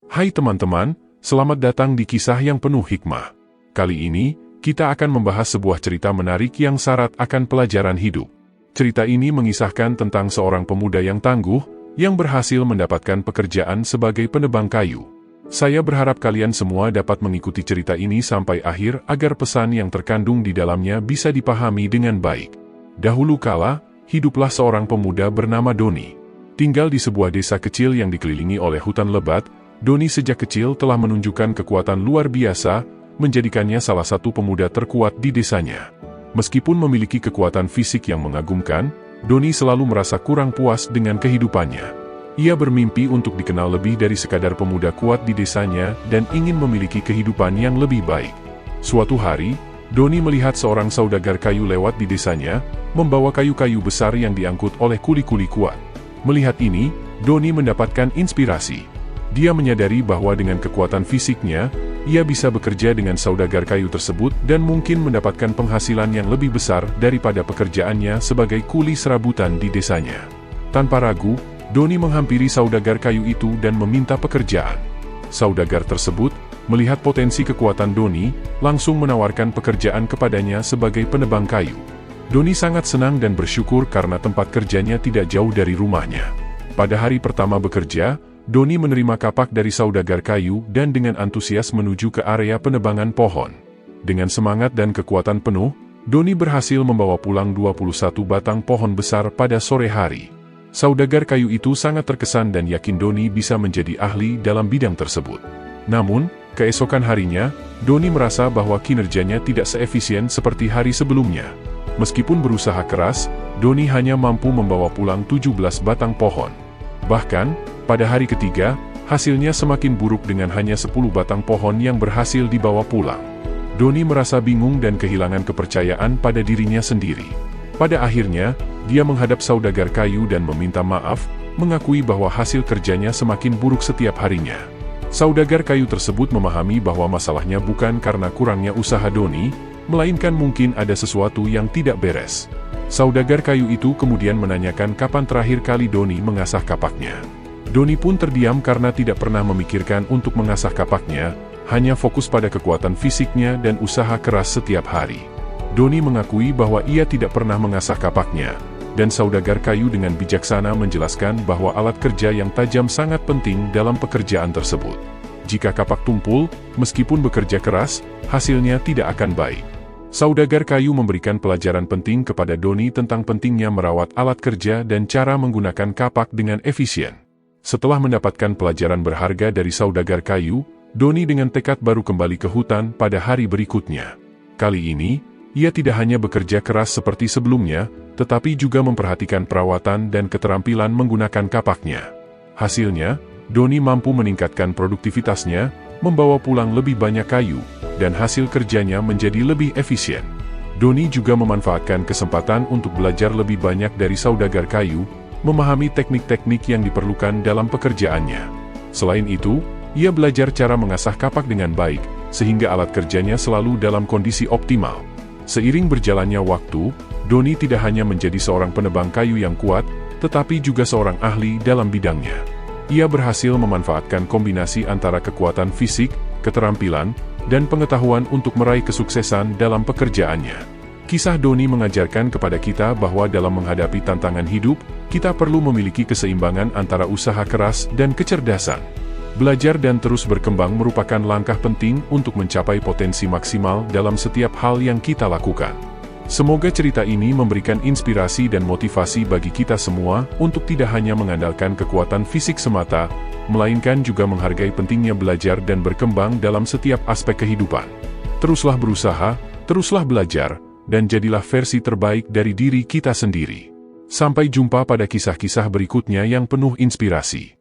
Hai teman-teman, selamat datang di kisah yang penuh hikmah. Kali ini, kita akan membahas sebuah cerita menarik yang syarat akan pelajaran hidup. Cerita ini mengisahkan tentang seorang pemuda yang tangguh, yang berhasil mendapatkan pekerjaan sebagai penebang kayu. Saya berharap kalian semua dapat mengikuti cerita ini sampai akhir agar pesan yang terkandung di dalamnya bisa dipahami dengan baik. Dahulu kala, hiduplah seorang pemuda bernama Doni. Tinggal di sebuah desa kecil yang dikelilingi oleh hutan lebat, Doni sejak kecil telah menunjukkan kekuatan luar biasa, menjadikannya salah satu pemuda terkuat di desanya. Meskipun memiliki kekuatan fisik yang mengagumkan, Doni selalu merasa kurang puas dengan kehidupannya. Ia bermimpi untuk dikenal lebih dari sekadar pemuda kuat di desanya dan ingin memiliki kehidupan yang lebih baik. Suatu hari, Doni melihat seorang saudagar kayu lewat di desanya, membawa kayu-kayu besar yang diangkut oleh kuli-kuli kuat. Melihat ini, Doni mendapatkan inspirasi. Dia menyadari bahwa dengan kekuatan fisiknya, ia bisa bekerja dengan saudagar kayu tersebut dan mungkin mendapatkan penghasilan yang lebih besar daripada pekerjaannya sebagai kuli serabutan di desanya. Tanpa ragu, Doni menghampiri saudagar kayu itu dan meminta pekerjaan. Saudagar tersebut, melihat potensi kekuatan Doni, langsung menawarkan pekerjaan kepadanya sebagai penebang kayu. Doni sangat senang dan bersyukur karena tempat kerjanya tidak jauh dari rumahnya. Pada hari pertama bekerja, Doni menerima kapak dari saudagar kayu dan dengan antusias menuju ke area penebangan pohon. Dengan semangat dan kekuatan penuh, Doni berhasil membawa pulang 21 batang pohon besar pada sore hari. Saudagar kayu itu sangat terkesan dan yakin Doni bisa menjadi ahli dalam bidang tersebut. Namun, keesokan harinya, Doni merasa bahwa kinerjanya tidak seefisien seperti hari sebelumnya. Meskipun berusaha keras, Doni hanya mampu membawa pulang 17 batang pohon. Bahkan, pada hari ketiga, hasilnya semakin buruk dengan hanya 10 batang pohon yang berhasil dibawa pulang. Doni merasa bingung dan kehilangan kepercayaan pada dirinya sendiri. Pada akhirnya, dia menghadap saudagar kayu dan meminta maaf, mengakui bahwa hasil kerjanya semakin buruk setiap harinya. Saudagar kayu tersebut memahami bahwa masalahnya bukan karena kurangnya usaha Doni, melainkan mungkin ada sesuatu yang tidak beres. Saudagar kayu itu kemudian menanyakan kapan terakhir kali Doni mengasah kapaknya. Doni pun terdiam karena tidak pernah memikirkan untuk mengasah kapaknya, hanya fokus pada kekuatan fisiknya dan usaha keras setiap hari. Doni mengakui bahwa ia tidak pernah mengasah kapaknya, dan saudagar kayu dengan bijaksana menjelaskan bahwa alat kerja yang tajam sangat penting dalam pekerjaan tersebut. Jika kapak tumpul, meskipun bekerja keras, hasilnya tidak akan baik. Saudagar kayu memberikan pelajaran penting kepada Doni tentang pentingnya merawat alat kerja dan cara menggunakan kapak dengan efisien. Setelah mendapatkan pelajaran berharga dari saudagar kayu, Doni dengan tekad baru kembali ke hutan pada hari berikutnya. Kali ini, ia tidak hanya bekerja keras seperti sebelumnya, tetapi juga memperhatikan perawatan dan keterampilan menggunakan kapaknya. Hasilnya, Doni mampu meningkatkan produktivitasnya, membawa pulang lebih banyak kayu, dan hasil kerjanya menjadi lebih efisien. Doni juga memanfaatkan kesempatan untuk belajar lebih banyak dari saudagar kayu, memahami teknik-teknik yang diperlukan dalam pekerjaannya. Selain itu, ia belajar cara mengasah kapak dengan baik, sehingga alat kerjanya selalu dalam kondisi optimal. Seiring berjalannya waktu, Doni tidak hanya menjadi seorang penebang kayu yang kuat, tetapi juga seorang ahli dalam bidangnya. Ia berhasil memanfaatkan kombinasi antara kekuatan fisik, keterampilan, dan pengetahuan untuk meraih kesuksesan dalam pekerjaannya. Kisah Doni mengajarkan kepada kita bahwa dalam menghadapi tantangan hidup, kita perlu memiliki keseimbangan antara usaha keras dan kecerdasan. Belajar dan terus berkembang merupakan langkah penting untuk mencapai potensi maksimal dalam setiap hal yang kita lakukan. Semoga cerita ini memberikan inspirasi dan motivasi bagi kita semua untuk tidak hanya mengandalkan kekuatan fisik semata, melainkan juga menghargai pentingnya belajar dan berkembang dalam setiap aspek kehidupan. Teruslah berusaha, teruslah belajar, dan jadilah versi terbaik dari diri kita sendiri. Sampai jumpa pada kisah-kisah berikutnya yang penuh inspirasi.